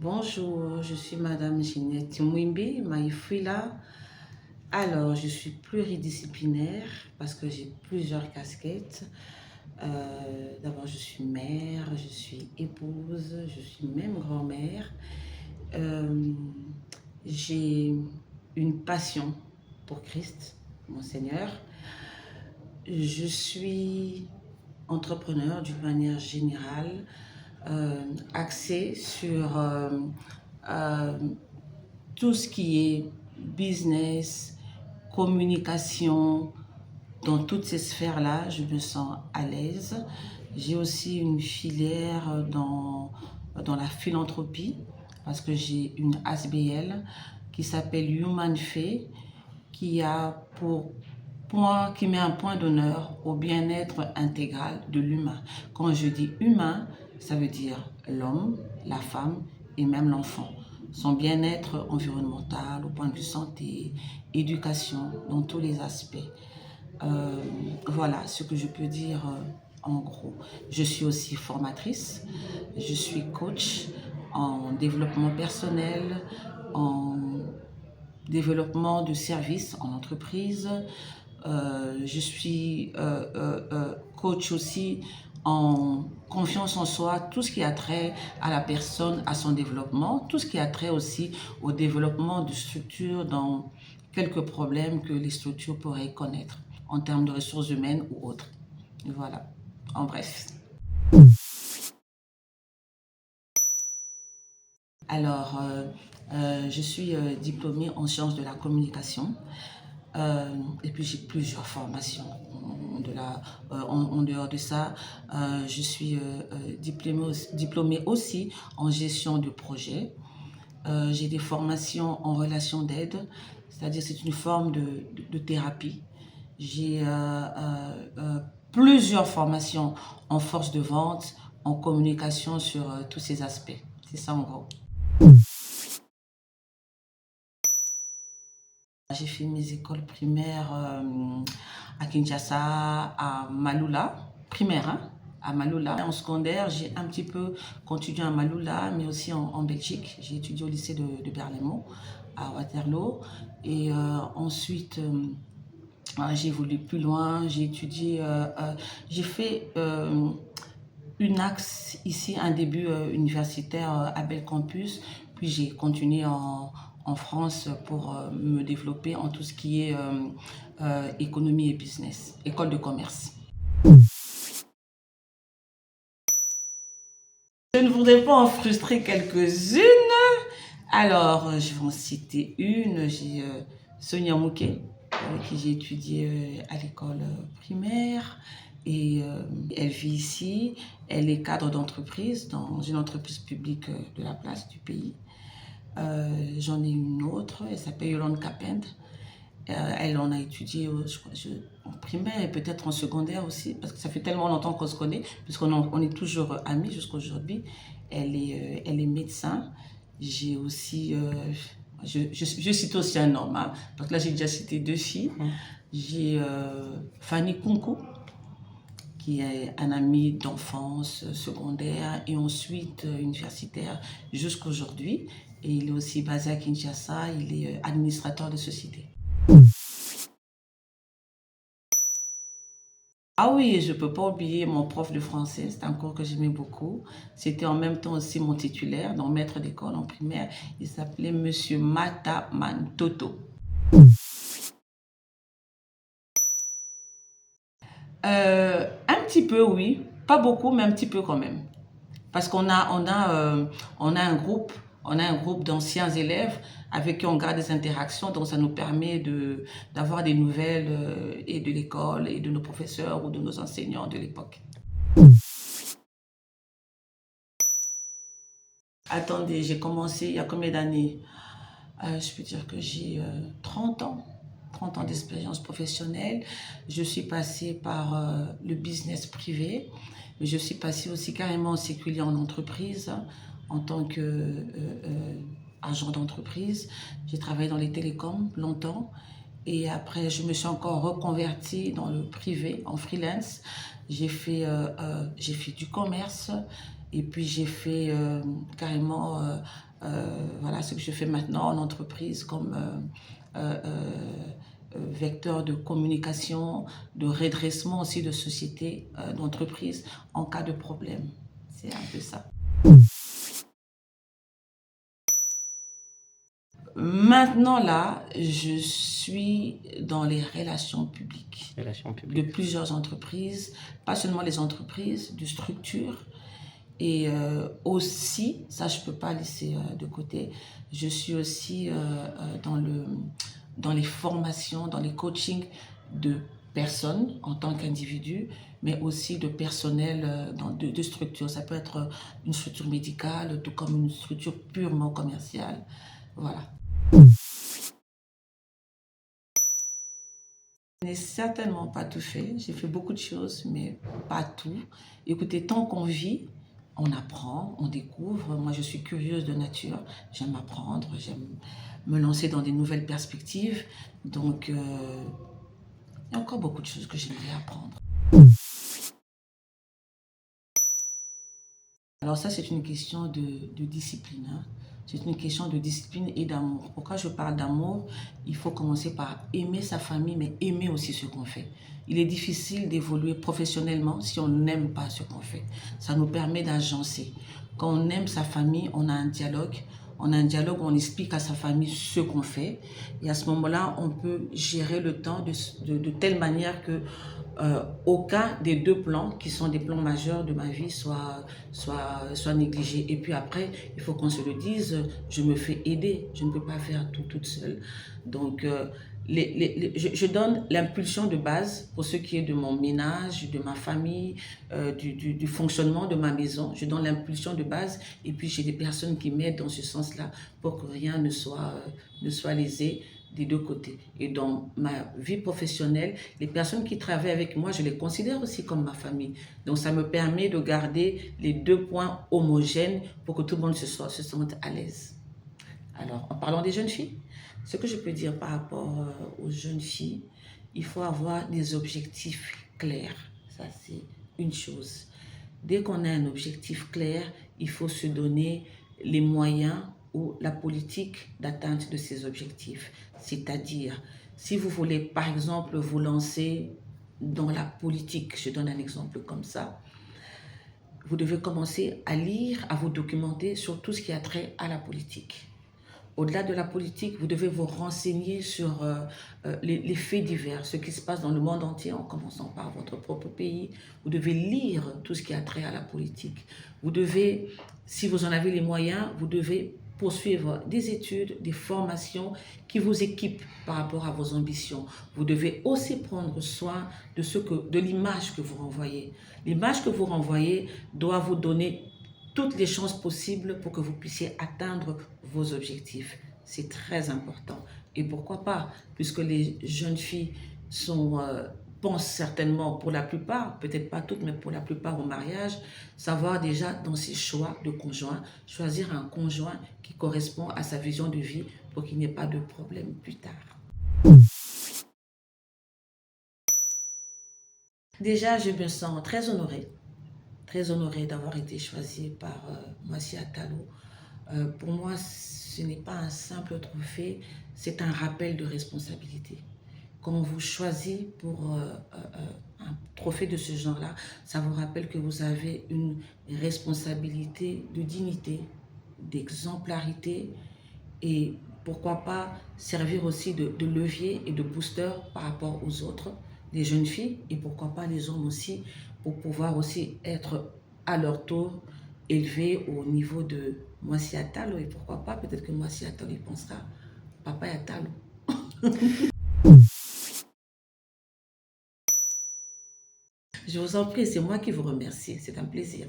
Bonjour, je suis Madame Ginette Mwimbi Maïfouila. Alors, je suis pluridisciplinaire parce que j'ai plusieurs casquettes. D'abord, je suis mère, je suis épouse, je suis même grand-mère. Euh, j'ai une passion pour Christ, mon Seigneur. Je suis entrepreneur d'une manière générale, axée sur euh, tout ce qui est business, communication, dans toutes ces sphères-là, je me sens à l'aise. J'ai aussi une filière dans la philanthropie parce que j'ai une ASBL qui s'appelle Human Fait, qui a pour point, qui met un point d'honneur au bien-être intégral de l'humain. Quand je dis humain, ça veut dire l'homme, la femme et même l'enfant. Son bien-être environnemental, au point de vue santé, éducation, dans tous les aspects. Voilà ce que je peux dire en gros. Je suis aussi formatrice, je suis coach en développement personnel, en développement de services en entreprise. Je suis coach aussi en confiance en soi, tout ce qui a trait à la personne, à son développement, tout ce qui a trait aussi au développement de structures dans quelques problèmes que les structures pourraient connaître en termes de ressources humaines ou autres. Voilà, en bref. Alors, je suis diplômée en sciences de la communication. Et puis j'ai plusieurs formations. En dehors de ça, je suis diplômée aussi en gestion de projet. J'ai des formations en relation d'aide, c'est-à-dire c'est une forme de thérapie. J'ai plusieurs formations en force de vente, en communication sur tous ces aspects. C'est ça en gros. J'ai fait mes écoles primaires à Kinshasa, à Maloula, primaire, hein, à Maloula. En secondaire, j'ai un petit peu continué à Maloula, mais aussi en Belgique. J'ai étudié au lycée de Berlaymont, à Waterloo. Et ensuite, j'ai évolué plus loin. J'ai étudié, j'ai fait une axe ici, un début universitaire à Bel Campus. Puis j'ai continué en France pour me développer en tout ce qui est économie et business, école de commerce. Je ne voudrais pas en frustrer quelques-unes. Alors, je vais en citer une. J'ai Sonia Mouquet, avec qui j'ai étudié à l'école primaire. Et elle vit ici. Elle est cadre d'entreprise dans une entreprise publique de la place du pays. J'en ai une autre, elle s'appelle Yolande Capend. Elle en a étudié en primaire et peut-être en secondaire aussi, parce que ça fait tellement longtemps qu'on se connaît, puisqu'on est toujours amis jusqu'à aujourd'hui. Elle est médecin. J'ai aussi, je cite aussi un homme, hein, donc là j'ai déjà cité deux filles. J'ai Fanny Kunku, qui est un ami d'enfance secondaire et ensuite universitaire jusqu'à aujourd'hui. Et il est aussi basé à Kinshasa, il est administrateur de société. Ah oui, je ne peux pas oublier mon prof de français, c'est un cours que j'aimais beaucoup. C'était en même temps aussi mon titulaire, donc maître d'école en primaire. Il s'appelait Monsieur Mata Mantoto. Un petit peu, oui. Pas beaucoup, mais un petit peu quand même. Parce qu'on a un groupe, d'anciens élèves avec qui on garde des interactions, donc ça nous permet d'avoir des nouvelles et de l'école et de nos professeurs ou de nos enseignants de l'époque. Attendez, j'ai commencé il y a combien d'années? Je peux dire que j'ai 30 ans. 30 ans d'expérience professionnelle. Je suis passée par le business privé, mais je suis passée aussi carrément au séculier en entreprise en tant qu'agent d'entreprise. J'ai travaillé dans les télécoms longtemps Et après, je me suis encore reconvertie dans le privé, en freelance. J'ai fait du commerce et puis j'ai fait carrément voilà, ce que je fais maintenant en entreprise comme vecteur de communication, de redressement aussi de société, d'entreprise en cas de problème. C'est un peu ça. Maintenant, là, je suis dans les relations publiques Relations de publiques. plusieurs entreprises, pas seulement les entreprises, de structures. Et aussi, ça je ne peux pas laisser de côté, je suis aussi dans les formations, dans les coachings de personnes en tant qu'individu, mais aussi de personnel de structures. Ça peut être une structure médicale, tout comme une structure purement commerciale. Voilà. Je n'ai certainement pas tout fait. J'ai fait beaucoup de choses, mais pas tout. Écoutez, tant qu'on vit, on apprend, on découvre. Moi, je suis curieuse de nature. J'aime apprendre, j'aime me lancer dans des nouvelles perspectives. Donc, il y a encore beaucoup de choses que j'aimerais apprendre. Alors ça, c'est une question de discipline. Hein. C'est une question de discipline et d'amour. Pourquoi je parle d'amour? Il faut commencer par aimer sa famille, mais aimer aussi ce qu'on fait. Il est difficile d'évoluer professionnellement si on n'aime pas ce qu'on fait. Ça nous permet d'agencer. Quand on aime sa famille, on a un dialogue. On a un dialogue où on explique à sa famille ce qu'on fait. Et à ce moment-là, on peut gérer le temps de telle manière que aucun des deux plans, qui sont des plans majeurs de ma vie, soit négligé. Et puis après, il faut qu'on se le dise, je me fais aider. Je ne peux pas faire tout toute seule. Donc, je donne l'impulsion de base pour ce qui est de mon ménage, de ma famille, du fonctionnement de ma maison. Je donne l'impulsion de base et puis j'ai des personnes qui m'aident dans ce sens-là pour que rien ne soit lésé des deux côtés. Et dans ma vie professionnelle, les personnes qui travaillent avec moi, je les considère aussi comme ma famille. Donc ça me permet de garder les deux points homogènes pour que tout le monde se sente à l'aise. Alors, en parlant des jeunes filles, ce que je peux dire par rapport aux jeunes filles, il faut avoir des objectifs clairs. Ça, c'est une chose. Dès qu'on a un objectif clair, il faut se donner les moyens ou la politique d'atteinte de ces objectifs. C'est-à-dire, si vous voulez, par exemple, vous lancer dans la politique, je donne un exemple comme ça, vous devez commencer à lire, à vous documenter sur tout ce qui a trait à la politique. Au-delà de la politique, vous devez vous renseigner sur les faits divers, ce qui se passe dans le monde entier, en commençant par votre propre pays. Vous devez lire tout ce qui a trait à la politique. Vous devez, si vous en avez les moyens, vous devez poursuivre des études, des formations qui vous équipent par rapport à vos ambitions. Vous devez aussi prendre soin de l'image que vous renvoyez. L'image que vous renvoyez doit vous donner toutes les chances possibles pour que vous puissiez atteindre vos objectifs. C'est très important. Et pourquoi pas, puisque les jeunes filles pensent certainement pour la plupart, peut-être pas toutes, mais pour la plupart au mariage, savoir déjà dans ses choix de conjoint, choisir un conjoint qui correspond à sa vision de vie pour qu'il n'y ait pas de problème plus tard. Déjà, je me sens très honorée d'avoir été choisie par Moussia Talou. Pour moi, ce n'est pas un simple trophée, c'est un rappel de responsabilité. Quand on vous choisit pour un trophée de ce genre-là, ça vous rappelle que vous avez une responsabilité de dignité, d'exemplarité et pourquoi pas servir aussi de levier et de booster par rapport aux autres, les jeunes filles et pourquoi pas les hommes aussi, pour pouvoir aussi être à leur tour élevés au niveau de Moussia Talou et pourquoi pas, peut-être que Moussia Talou y pensera, papa est Talou. Je vous en prie, c'est moi qui vous remercie, c'est un plaisir.